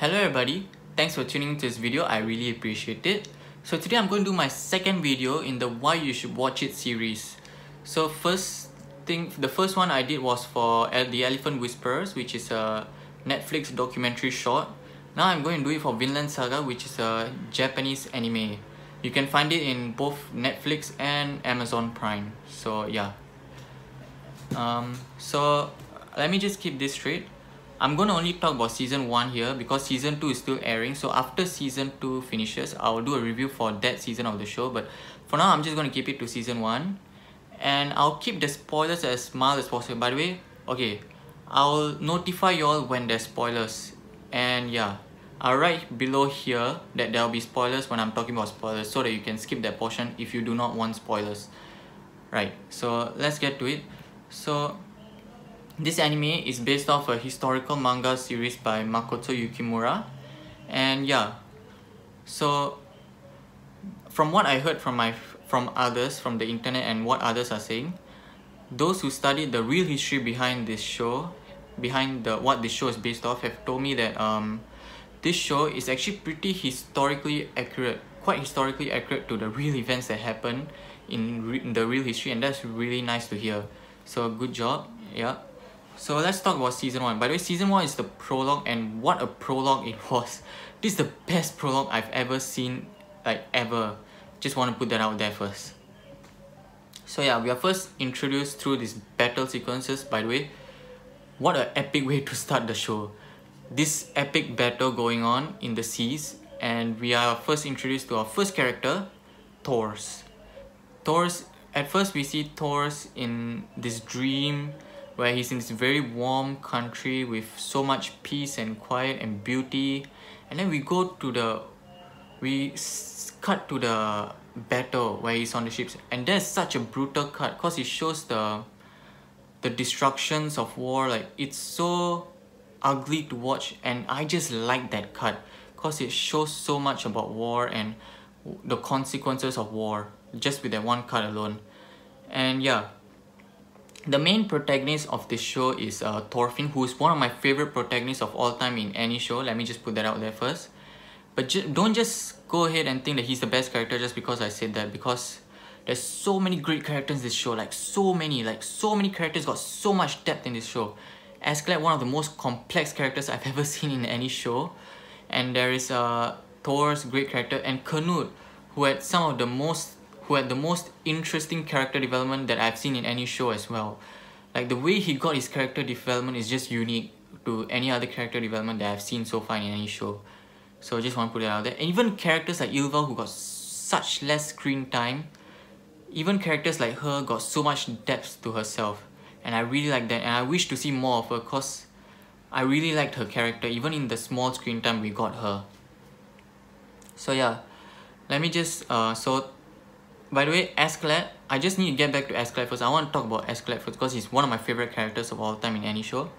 Hello everybody, thanks for tuning into this video, I really appreciate it. So today I'm going to do my second video in the why you should watch it series. So the first one I did was for The Elephant Whisperers, which is a Netflix documentary short. Now I'm going to do it for Vinland Saga, which is a Japanese anime. You can find it in both Netflix and Amazon Prime. So yeah. So let me just keep this straight. I'm going to only talk about season 1 here because season 2 is still airing. So after season 2 finishes, I'll do a review for that season of the show. But for now, I'm just going to keep it to season 1. And I'll keep the spoilers as mild as possible. By the way, okay, I'll notify you all when there's spoilers. And yeah, I'll write below here that there'll be spoilers when I'm talking about spoilers, so that you can skip that portion if you do not want spoilers. Right, so let's get to it. So this anime is based off a historical manga series by Makoto Yukimura. And yeah, so from what I heard from others from the internet and what others are saying, those who studied the real history behind this show, what this show is based off, have told me that this show is actually pretty historically accurate, quite historically accurate to the real events that happened in the real history, and that's really nice to hear. So good job, yeah. So let's talk about season 1. By the way, season 1 is the prologue, and what a prologue it was. This is the best prologue I've ever seen, like ever. Just want to put that out there first. So yeah, we are first introduced through these battle sequences. By the way, what an epic way to start the show. This epic battle going on in the seas, and we are first introduced to our first character, Thors. At first we see Thors in this dream where he's in this very warm country with so much peace and quiet and beauty, and then we cut to the battle where he's on the ships, and there's such a brutal cut because it shows the destructions of war. Like, it's so ugly to watch, and I just like that cut because it shows so much about war and the consequences of war just with that one cut alone. And yeah, the main protagonist of this show is Thorfinn, who is one of my favorite protagonists of all time in any show. Let me just put that out there first. But don't just go ahead and think that he's the best character just because I said that, because there's so many great characters in this show. So many characters got so much depth in this show. Askeladd, one of the most complex characters I've ever seen in any show. And there is Thor's great character, and Canute, who had the most interesting character development that I've seen in any show as well. Like, the way he got his character development is just unique to any other character development that I've seen so far in any show. So I just want to put it out there. And even characters like Ylva, who got such less screen time, even characters like her got so much depth to herself. And I really like that, and I wish to see more of her because I really liked her character. Even in the small screen time we got her. So yeah, let me just by the way, Askeladd, I just need to get back to Askeladd first. I want to talk about Askeladd first because he's one of my favorite characters of all time in any show.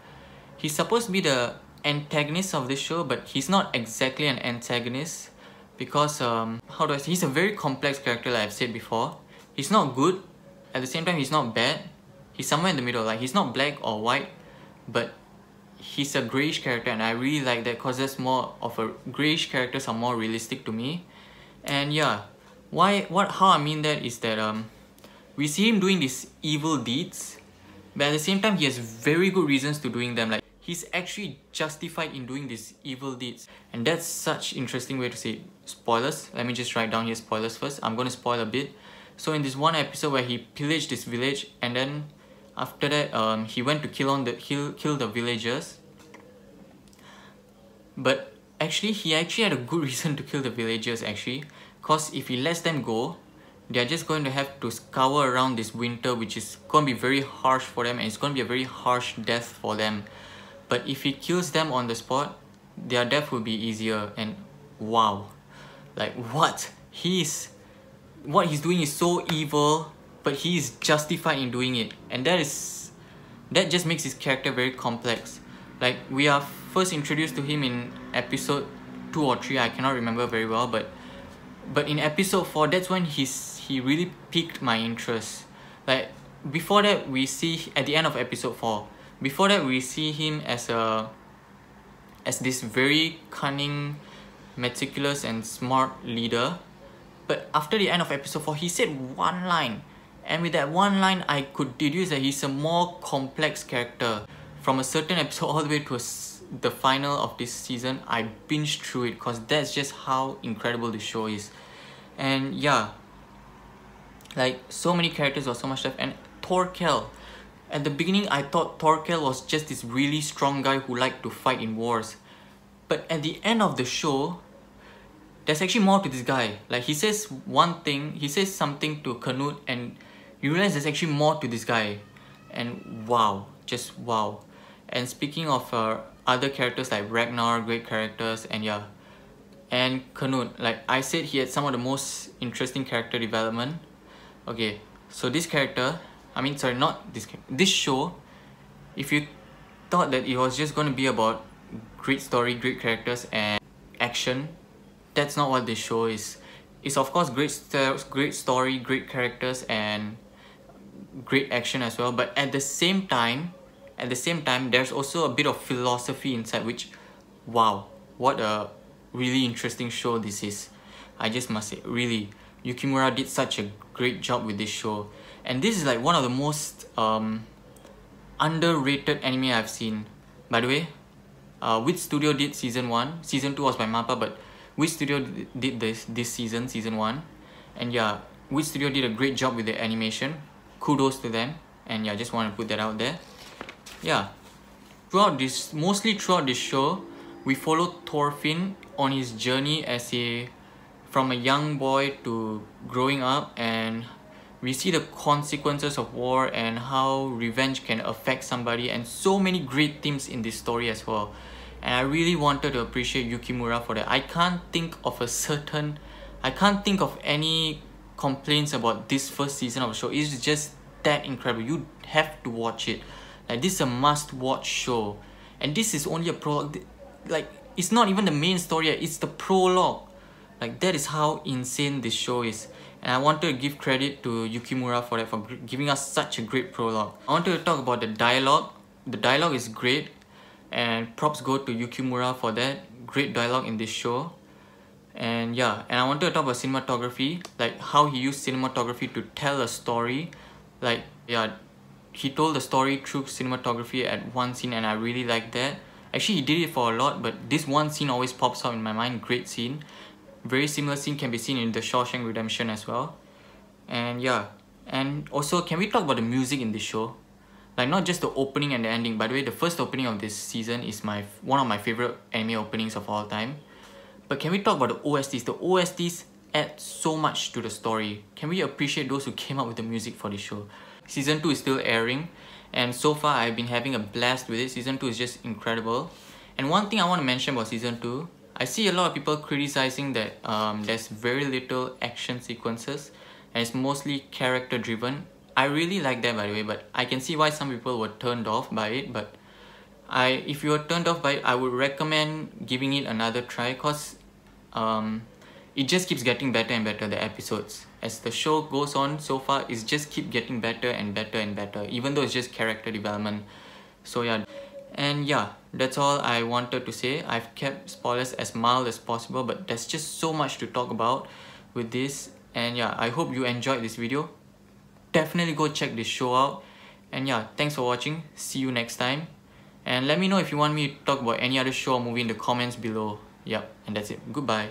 He's supposed to be the antagonist of this show, but he's not exactly an antagonist because he's a very complex character, like I've said before. He's not good, at the same time he's not bad. He's somewhere in the middle. Like, he's not black or white, but he's a greyish character, and I really like that because there's more of a greyish characters are more realistic to me. And yeah, how I mean that is that we see him doing these evil deeds, but at the same time he has very good reasons to doing them. Like, he's actually justified in doing these evil deeds, and that's such interesting way to say it. Spoilers. Let me just write down here spoilers first. I'm going to spoil a bit. So in this one episode where he pillaged this village, and then after that he went to kill the villagers, but actually he had a good reason to kill the villagers actually, because if he lets them go, they're just going to have to scour around this winter, which is going to be very harsh for them, and it's going to be a very harsh death for them. But if he kills them on the spot, their death will be easier. And wow, like, what he's doing is so evil, but he is justified in doing it, and that just makes his character very complex. Like, we are first introduced to him in episode 2 or 3, I cannot remember very well, but in episode 4, that's when he really piqued my interest. Like, before that, we see at the end of episode 4, before that we see him as as this very cunning, meticulous and smart leader. But after the end of episode 4, he said one line, and with that one line I could deduce that he's a more complex character. From a certain episode all the way to the final of this season, I binged through it because that's just how incredible the show is. And yeah, like so many characters or so much stuff. And Thorkel, at the beginning I thought Thorkel was just this really strong guy who liked to fight in wars, but at the end of the show there's actually more to this guy. Like he says one thing, he says something to Canute, and you realize there's actually more to this guy. And wow, just wow. And speaking of other characters like Ragnar, great characters, and yeah, and Canute, like I said, he had some of the most interesting character development. Okay, so this character, I mean sorry, not this show, if you thought that it was just going to be about great story, great characters and action, that's not what this show is. It's of course great story, great characters and great action as well, but at the same time there's also a bit of philosophy inside, which wow, what a really interesting show this is. I just must say, really, Yukimura did such a great job with this show. And this is like one of the most underrated anime I've seen. By the way, which studio did season 1? Season 2 was by MAPPA, but which studio did this season, season 1? And yeah, which studio did a great job with the animation. Kudos to them. And yeah, just want to put that out there. Yeah, mostly throughout this show, we follow Thorfinn on his journey from a young boy to growing up, and we see the consequences of war and how revenge can affect somebody, and so many great themes in this story as well. And I really wanted to appreciate Yukimura for that. I can't think of any complaints about this first season of the show. It's just that incredible. You have to watch it. Like, this is a must-watch show. And this is only a prologue. Like, it's not even the main story yet. It's the prologue. Like, that is how insane this show is. And I wanted to give credit to Yukimura for that, for giving us such a great prologue. I wanted to talk about the dialogue. The dialogue is great, and props go to Yukimura for that. Great dialogue in this show. And yeah, and I wanted to talk about cinematography, like how he used cinematography to tell a story. Like, yeah, he told the story through cinematography at one scene, and I really like that. Actually, he did it for a lot, but this one scene always pops out in my mind. Great scene. Very similar scene can be seen in The Shawshank Redemption as well. And yeah, and also, can we talk about the music in this show? Like, not just the opening and the ending. By the way, the first opening of this season is one of my favorite anime openings of all time. But can we talk about the OSTs? The OSTs add so much to the story. Can we appreciate those who came up with the music for this show? Season 2 is still airing, and so far I've been having a blast with it. Season 2 is just incredible. And one thing I want to mention about Season 2, I see a lot of people criticizing that there's very little action sequences and it's mostly character driven. I really like that, by the way, but I can see why some people were turned off by it. But if you were turned off by it, I would recommend giving it another try, because it just keeps getting better and better, the episodes. As the show goes on, so far it's just keep getting better and better and better, even though it's just character development. So yeah, and yeah, that's all I wanted to say. I've kept spoilers as mild as possible, but there's just so much to talk about with this. And yeah, I hope you enjoyed this video. Definitely go check this show out. And yeah, thanks for watching. See you next time. And let me know if you want me to talk about any other show or movie in the comments below. Yep, and that's it. Goodbye.